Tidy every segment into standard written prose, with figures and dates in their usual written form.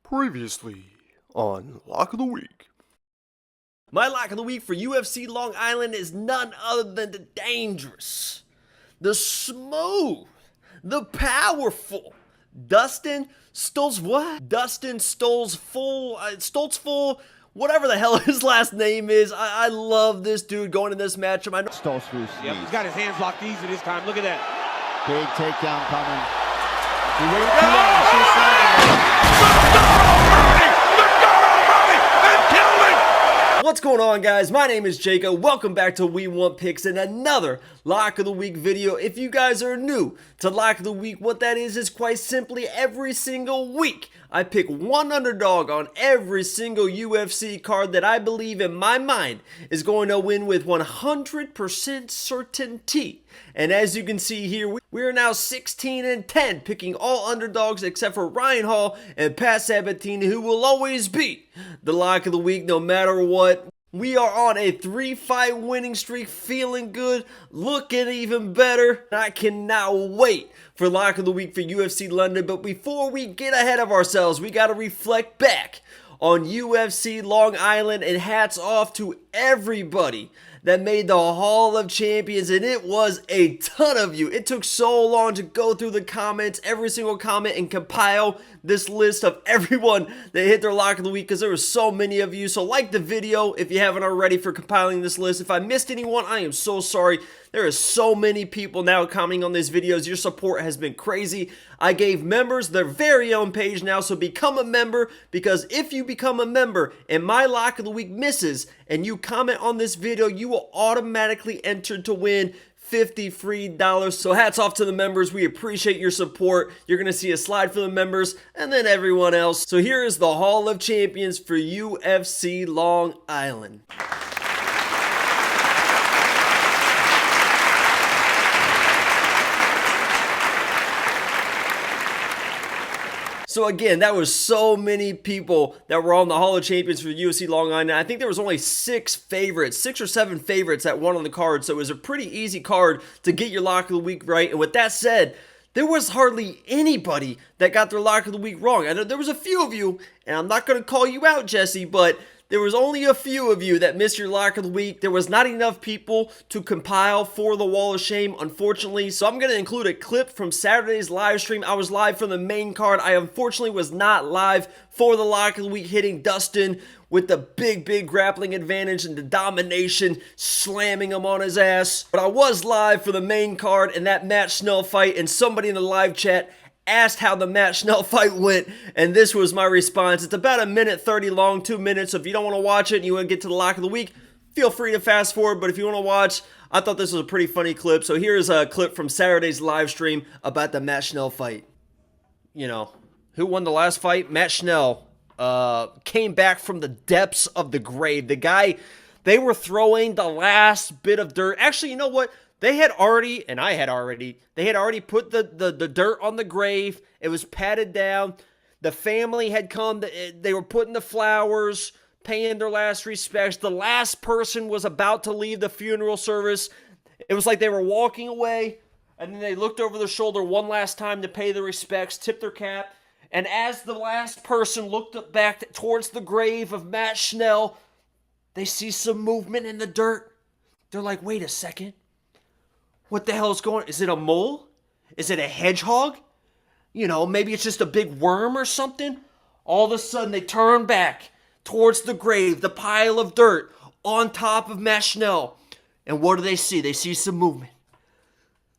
Previously on Lock of the Week. My lock of the week for UFC Long Island is none other than the dangerous, the smooth, the powerful Dustin Stoltz. What? Dustin Stoltzful, whatever the hell his last name is. I love this dude going in this matchup. I know Stoltzful. Yep, he's got his hands locked easy this time. Look at that. Big takedown coming. He waited too long. What's going on, guys? My name is Jacob. Welcome back to We Want Picks and another Lock of the Week video. If you guys are new to Lock of the Week, what that is quite simply every single week I pick one underdog on every single UFC card that I believe in my mind is going to win with 100% certainty. And as you can see here, we are now 16-10, picking all underdogs except for Ryan Hall and Pat Sabatini, who will always be the Lock of the Week no matter what. We are on a 3-fight winning streak, feeling good, looking even better. I cannot wait for Lock of the Week for UFC London. But before we get ahead of ourselves, we got to reflect back on UFC Long Island, and hats off to everybody that made the Hall of Champions, and it was a ton of you. It took so long to go through the comments, every single comment, and compile this list of everyone that hit their Lock of the Week because there were so many of you. So like the video if you haven't already for compiling this list. If I missed anyone, I am so sorry. There are so many people now commenting on these videos. Your support has been crazy. I gave members their very own page now, so become a member, because if you become a member and my Lock of the Week misses and you comment on this video, you will automatically enter to win $50 free. So hats off to the members. We appreciate your support. You're going to see a slide for the members and then everyone else. So here is the Hall of Champions for UFC Long Island. So again, that was so many people that were on the Hall of Champions for UFC Long Island. I think there was only 6 or 7 favorites that won on the card. So it was a pretty easy card to get your Lock of the Week right. And with that said, there was hardly anybody that got their Lock of the Week wrong. I know there was a few of you, and I'm not going to call you out, Jesse, but there was only a few of you that missed your Lock of the Week. There was not enough people to compile for the Wall of Shame, unfortunately. So I'm going to include a clip from Saturday's live stream. I was live for the main card. I unfortunately was not live for the Lock of the Week, hitting Dustin with the big grappling advantage and the domination, slamming him on his ass. But I was live for the main card and that Matt Schnell fight, and somebody in the live chat asked how the Matt Schnell fight went, and this was my response. It's about 1:30 long, 2 minutes, so if you don't want to watch it and you want to get to the Lock of the Week, feel free to fast forward, but if you want to watch, I thought this was a pretty funny clip. So here's a clip from Saturday's live stream about the Matt Schnell fight. You know, who won the last fight? Matt Schnell came back from the depths of the grave. The guy, they were throwing the last bit of dirt. Actually, you know what? They had already put the dirt on the grave. It was patted down. The family had come. They were putting the flowers, paying their last respects. The last person was about to leave the funeral service. It was like they were walking away, and then they looked over their shoulder one last time to pay their respects, tip their cap. And as the last person looked back towards the grave of Matt Schnell, they see some movement in the dirt. They're like, wait a second. What the hell is going on? Is it a mole? Is it a hedgehog? You know, maybe it's just a big worm or something. All of a sudden, they turn back towards the grave, the pile of dirt on top of Matt Schnell. And what do they see? They see some movement.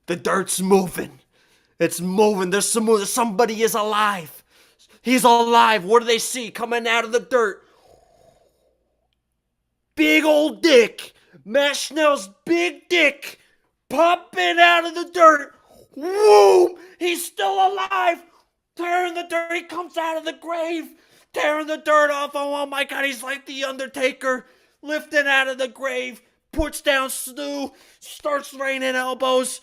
The dirt's moving. It's moving. There's some movement. Somebody is alive. He's alive. What do they see coming out of the dirt? Big old dick. Matt Schnell's big dick. Popping out of the dirt. Whoa! He's still alive. Tearing the dirt. He comes out of the grave. Tearing the dirt off. Oh my God. He's like the Undertaker. Lifting out of the grave. Puts down Stu. Starts raining elbows.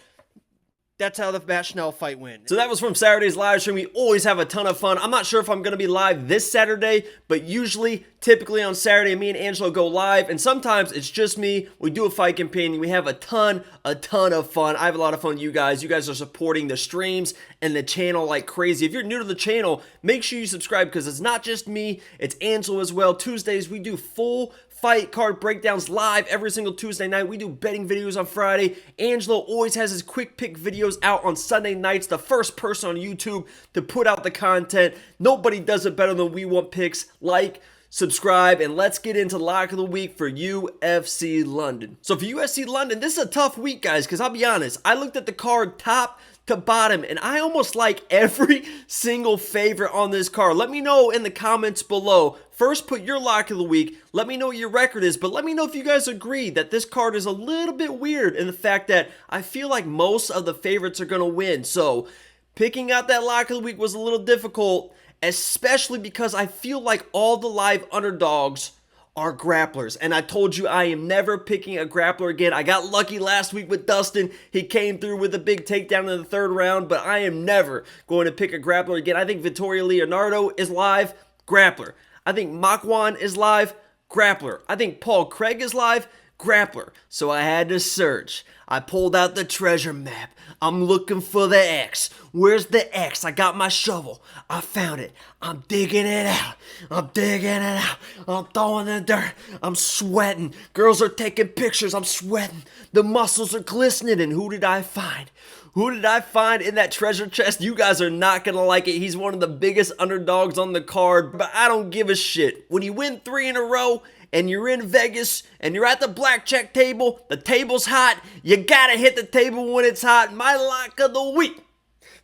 That's how the Matt Schnell fight went. So that was from Saturday's live stream. We always have a ton of fun. I'm not sure if I'm going to be live this Saturday, but usually, typically on Saturday, me and Angelo go live, and sometimes it's just me. We do a fight companion. We have a ton of fun. I have a lot of fun with you guys. You guys are supporting the streams and the channel like crazy. If you're new to the channel, make sure you subscribe because it's not just me, it's Angelo as well. Tuesdays, we do full fight card breakdowns live every single Tuesday night. We do betting videos on Friday. Angelo always has his quick pick videos out on Sunday nights. The first person on YouTube to put out the content. Nobody does it better than We Want Picks. Like, subscribe, and let's get into Lock of the Week for UFC London. So for UFC London, this is a tough week, guys, because I'll be honest. I looked at the card top to bottom, and I almost like every single favorite on this card. Let me know in the comments below. First, put your lock of the week. Let me know what your record is, but let me know if you guys agree that this card is a little bit weird in the fact that I feel like most of the favorites are going to win. So, picking out that lock of the week was a little difficult, especially because I feel like all the live underdogs are grapplers, and I told you I am never picking a grappler again. I got lucky last week with Dustin. He came through with a big takedown in the third round, but I am never going to pick a grappler again. I think Vittorio Leonardo is live, grappler. I think Makwan is live, grappler. I think Paul Craig is live, grappler. So I had to search. I pulled out the treasure map. I'm looking for the X. Where's the X? I got my shovel. I found it. I'm digging it out. I'm digging it out. I'm throwing the dirt. I'm sweating. Girls are taking pictures. I'm sweating. The muscles are glistening. And who did I find? Who did I find in that treasure chest? You guys are not going to like it. He's one of the biggest underdogs on the card, but I don't give a shit. When you win 3 in a row, and you're in Vegas, and you're at the blackjack table, the table's hot, you gotta hit the table when it's hot. My lock of the week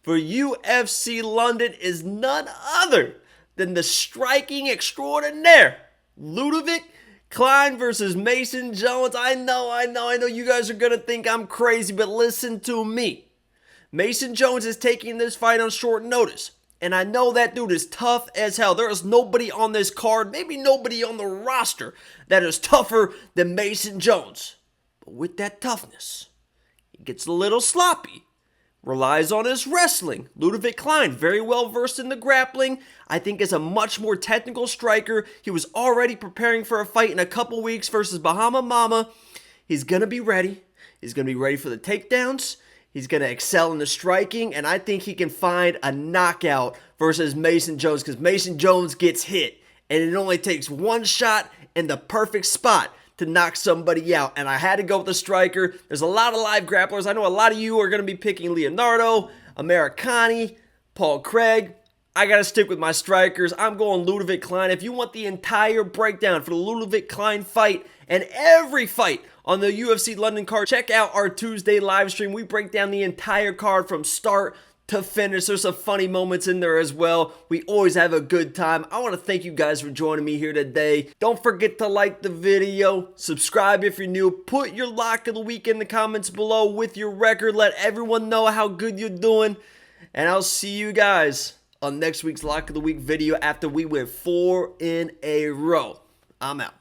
for UFC London is none other than the striking extraordinaire, Ludovic Klein versus Mason Jones. I know you guys are gonna think I'm crazy, but listen to me. Mason Jones is taking this fight on short notice. And I know that dude is tough as hell. There is nobody on this card, maybe nobody on the roster, that is tougher than Mason Jones. But with that toughness, he gets a little sloppy. Relies on his wrestling. Ludovic Klein, very well versed in the grappling. I think is a much more technical striker. He was already preparing for a fight in a couple weeks versus Bahama Mama. He's going to be ready. He's going to be ready for the takedowns. He's going to excel in the striking, and I think he can find a knockout versus Mason Jones because Mason Jones gets hit, and it only takes one shot in the perfect spot to knock somebody out, and I had to go with the striker. There's a lot of live grapplers. I know a lot of you are going to be picking Leonardo, Americani, Paul Craig. I got to stick with my strikers. I'm going Ludovic Klein. If you want the entire breakdown for the Ludovic Klein fight and every fight on the UFC London card, check out our Tuesday live stream. We break down the entire card from start to finish. There's some funny moments in there as well. We always have a good time. I want to thank you guys for joining me here today. Don't forget to like the video, subscribe if you're new, put your lock of the week in the comments below with your record. Let everyone know how good you're doing. And I'll see you guys on next week's Lock of the Week video after we win 4 in a row. I'm out.